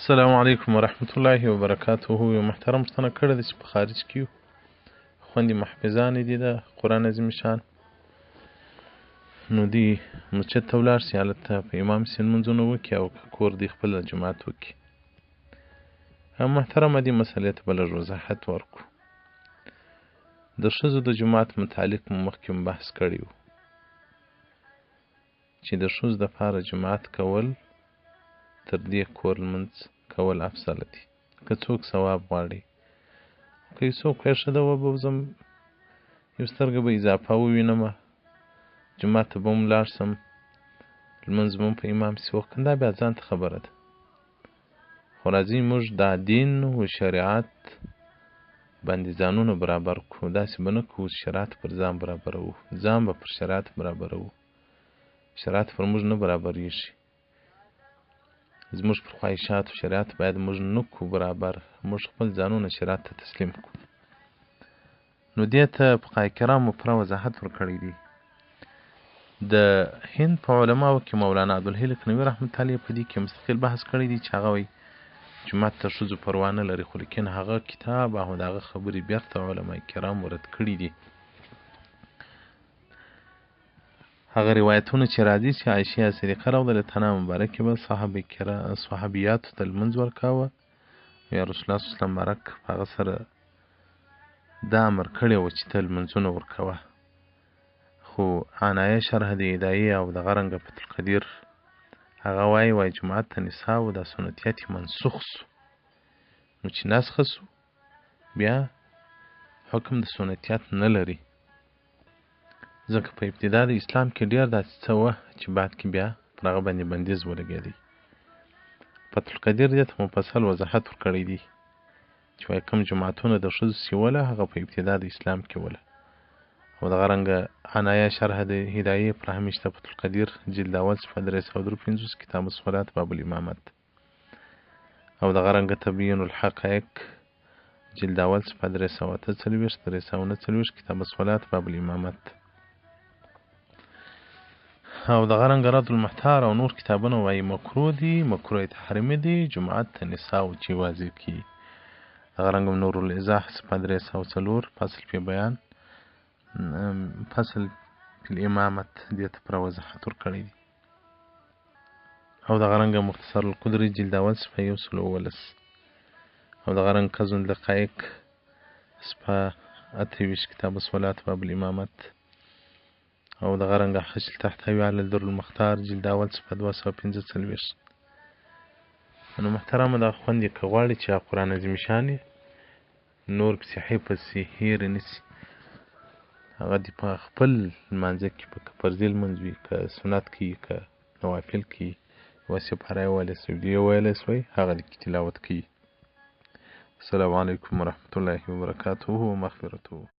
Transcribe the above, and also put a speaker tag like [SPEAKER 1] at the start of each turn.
[SPEAKER 1] السلام علیکم ورحمة الله وبرکاته. یو محترم پوښتنه کړې ده چې په خارج کې یو خویندې محفظانې دي د قرآن عظیم شان، نو دوی مسجد ته ولاړ سي، هلته په امام سي لمونځونه وکړي او که کور دی خپله جماعت وکړي. محترمه دې مسئلې ته به لږ وضاحت ورکړو. د ښځو د جماعت متعلق مو مخکې بحث کړی و چې د ښځو دپاره جماعت کول تر دې کور لمونځ کول افضله دي، که څوک ثواب غواړي. که یو څوک وایي ښه ده وبه وځم، یو سترګه به اضافه ووینمه، جومات ته به هم ولاړ سم، لمونځ به هم په امام پسې وکړم، دا بیا ځان ته خبره ده. خو راځئ موږ دا دین و شریعت باندې ځانونه برابر کړو. داسې به نه کوو شریعت پر ځان برابروو، ځان به پر شریعت برابروو. شریعت پر موږ نه برابریږي. زموږ پر خواهشاتو شریعت باید موږ نه کړو برابر، موږ خپل ځانونه شریعت ته تسلیم کړو. نو دې ته فقهای کرامو پوره وضاحت ورکړی دی. د هند په علماو کې مولانا عبدالحی لکھنوي رحمت الله په دې کې مستقل بحث کړی دی چې هغه وایي جومات ته ښځو پروا نه لري، خو لیکن هغه کتاب او د هغه خبرې بیرته علما کرامو رد کړي دي. هغه روایتونه چې راځي چې عایشې صدیقه رضی الله عنها مبارکې به صحابیاتو ته لمونځ ورکاوه، یا رسول الله صلی الله علیه وسلم مبارک هغه سره دا امر کړی و چې ته لمونځونه ورکوه. خو عنایه شرح د هدایې او دغه رنګه فتح القدیر هغه وایي جماعت ته نسا و دا سنتیت منسوخ سو. نو چې نسخه سو بیا حکم د سنتیت نه لري، ځکه په ابتدا د اسلام کې ډېر داسې څه وه چې بعد کې بیا پر هغه باندې بندیز ولګېدی. فتح القدیر دې ته مفصل وضاحت ورکړی دی چې وایي کوم جماعتونه د ښځو سیوله هغه په ابتدا د اسلام کې وله. او دغه رنګه عنایه شرح د هدایې پر همیشته فتح القدیر جلد اول صفحه 353 کتاب الصلات باب الامامت، او دغه رنګه تبیین الحقایق جلد اول صفحه 348 کتاب الصلات باب الامامت، او دغه رنګه رد المحتار او نور کتابونه وایي مکروه دي، مکروه تحریمي دي جماعت ته نساء چې واضح کړي. دغه رنګه نور الایضاح صفحه 304 فصل فی بیان فصل فی الامامت دې ته پوره وضاحت ورکړی دی. او دغه رنګه مختصر القدري جلد اول صفحه 119، او دغه رنګ کزن دقایق صفحه 28 کتاب الصلات باب الامامت، او دغه رنګه حشل تحتوی علی الدر المختار جلد اول صفحه 245. نو محترمه دا خویندې که غواړي چې قرآن عظیم شان نور پسې حفظ سي هیر نسي، هغه دې په خپل لمانځه کې که فرضي لمونځ وي که سنت کوي که نوافل کوي یوه سپاره یې ویلی سوی دوی ویلی سوی هغه دې کې تلاوت کوي. السلام علیکم ورحمة الله وبرکاته ومغفرته.